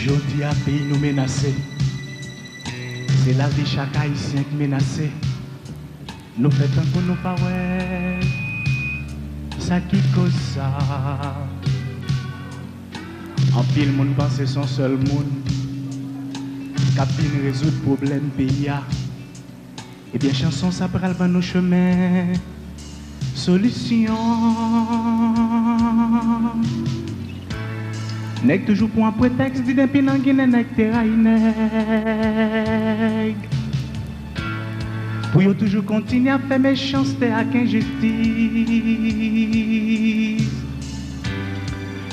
Jodi à pays nous menacé. C'est la vie chaque haïtien qui menacé. Nous faisons pour nous pas ouais. Ça qui cause ça. En pile monde pense son seul monde. Qui résoudre le problème pays. Et bien chanson ça pral dans nos chemins. Solution. Nèg toujours pour un prétexte dit depuis nan Guinée nèg terrain nèg. Pour yo toujours continuer à faire méchanceté avec injustice.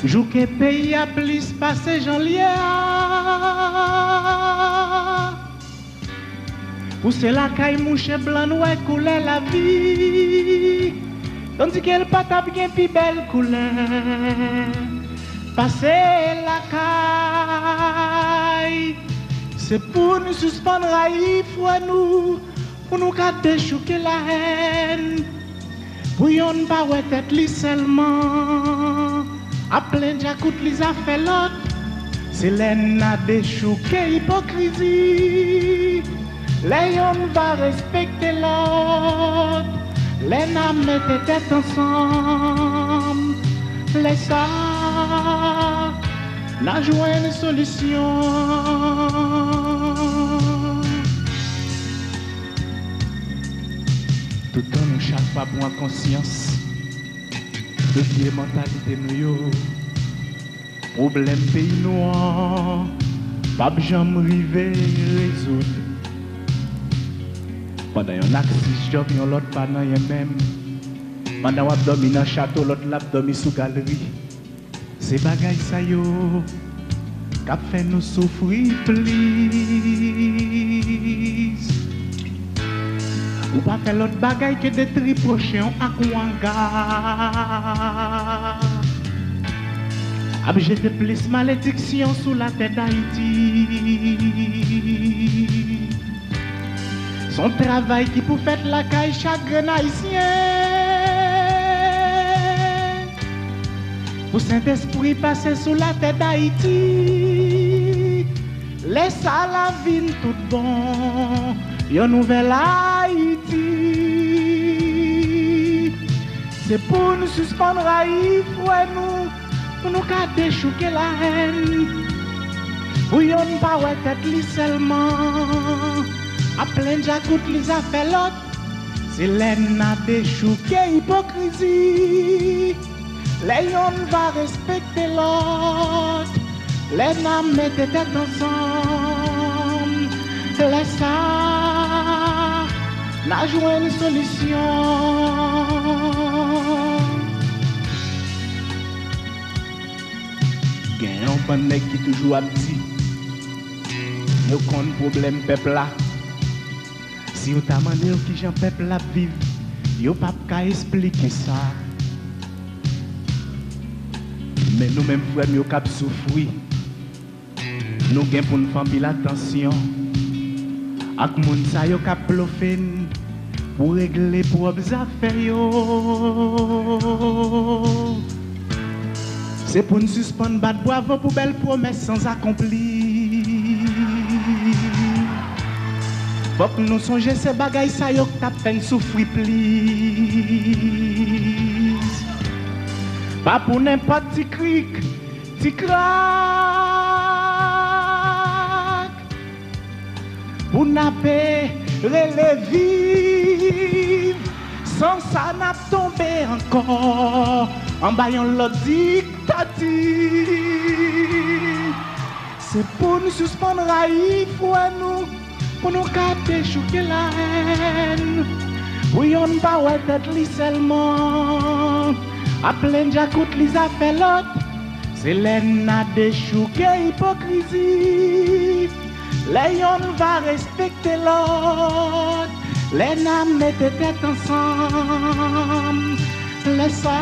Jou que pays a plus passé j'en lié. Pour cela caille mouche blanc ouais couler la vie. Tandis qu'elle pas ta bien plus belle couleur. Passer la caille, c'est pour nous suspendre à nous, pour nous garder chouquer la haine. Pour yon pas ouais tête li seulement, à plein j'acoute les affaires l'autre. C'est l'aine à déchouquer hypocrisie. Les yon va respecter l'autre, l'aine à mettre tête ensemble. Les ça, la joie une solution. Tout le temps, nous chaque fois pour conscience de vieille mentalité nous. Problème pays noir, pas jamais arriver résoudre. Pendant un accident, job, yon l'autre pas dans yon même. Pendant qu'on dormi dans le château, l'autre l'a dormi sous galerie. C'est bagaille ça yo, qu'a fait nous souffrir please. Ou pas faire l'autre bagaille que des tripochons à Kouanga. Abjeter plus malédiction sous la tête d'Haïti. Son travail qui pour faire la caille chaque haïtien. Pour Saint-Esprit passer sous la tête d'Haïti. Laisse à la vie tout bon. Yon nouvelle Haïti. C'est pour nous suspendre Haïti, pour nous garder chouquer la haine. Pour yon pas ouais tête li seulement. À plein j'acoute les affaires l'autre. C'est l'aine à déchouquer hypocrisie. Les yon va respecter l'autre. Les nam mettent tête ensemble. Laisse ça, la joie une solution. Gen un bon nèg qui toujours a dit. Yo kon problème peuple là. Si vous t'a demandé qui j'en peuple la vivre, yo pas qu'à expliquer ça. Mais nous-mêmes, frères, nous avons souffert. Nous avons pour nous faire l'attention. Ak moun sa yo kap bluffé pour régler propres affaires. C'est pour nous suspendre battre bravo pour belles promesses sans accomplir. Faut que nous songions ces bagailles sa yo que t'as peine souffrir please. Pas pour n'importe petit cric, petit crack. Pour napper, relever, sans ça n'a tombé encore. En baillant l'autre dictature. C'est pour nous suspendre à pour nous garder chouquer la haine. Pour yon pas ouais tête li seulement. À plein j'acoute les affaires l'autre. C'est l'aine à déchouquer hypocrisie. Les yon va respecter l'autre. Les nam mettent tête ensemble. Laisse ça,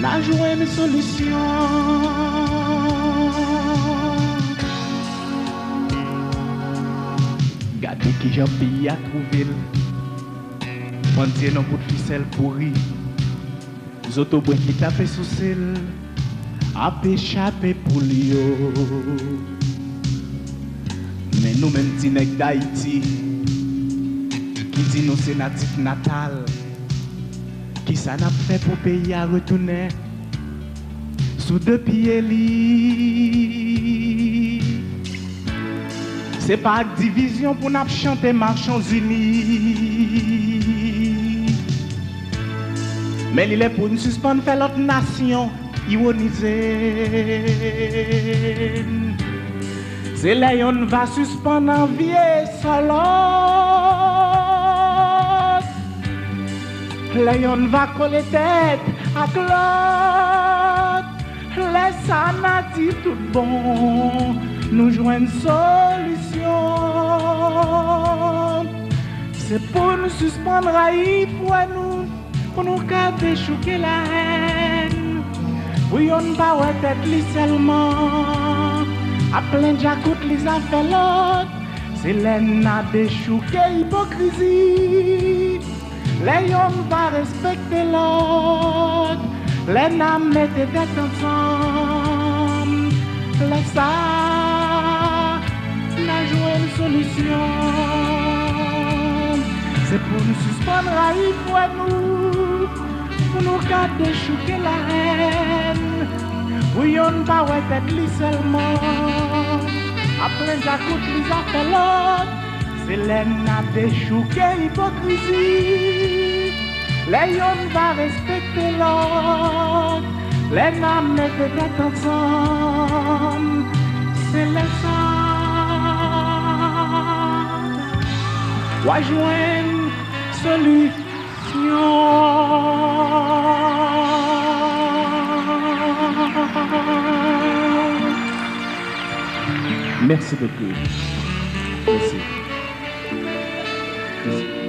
la joie une solution. Gardez qui j'ai payé à trouver. Pendiez nos bouts de ficelle pourri. Zotobois qui tapent sous celle. a échappé pour lui. Mais nous-mêmes, petits nègres d'Haïti, qui dit nous c'est natif natal, qui ça n'a fait pour pays à retourner sous deux pieds lits. C'est pas division pour nous chanter marchons unis, mais il est pour nous suspendre faire l'autre nation ironiser. C'est là on va suspendre en vie seul. Là on va coller tête à l'autre. Laisse ça n'a dit tout bon. Nous jouons une solution. C'est pour nous suspendre à y pour nous garder chouquer la haine. Oui, on va ouais tête li seulement. A plein j'acoute les a fait l'autre. C'est l'en déchouqué hypocrisie. Les on va respecter l'autre. Les n'a mettez tête ensemble. Les ça n'a joué une solution. C'est pour nous suspendre à y pour nous garder chouquer la haine. Oui, on va ouais tête li seulement. Après j'acoute les a fait l'autre. C'est l'en déchouqué hypocrisie. Les on va respecter l'autre. Les n'a mettez tête ensemble. C'est les ça. Ouais, joindre solution. Merci beaucoup. Merci. Merci.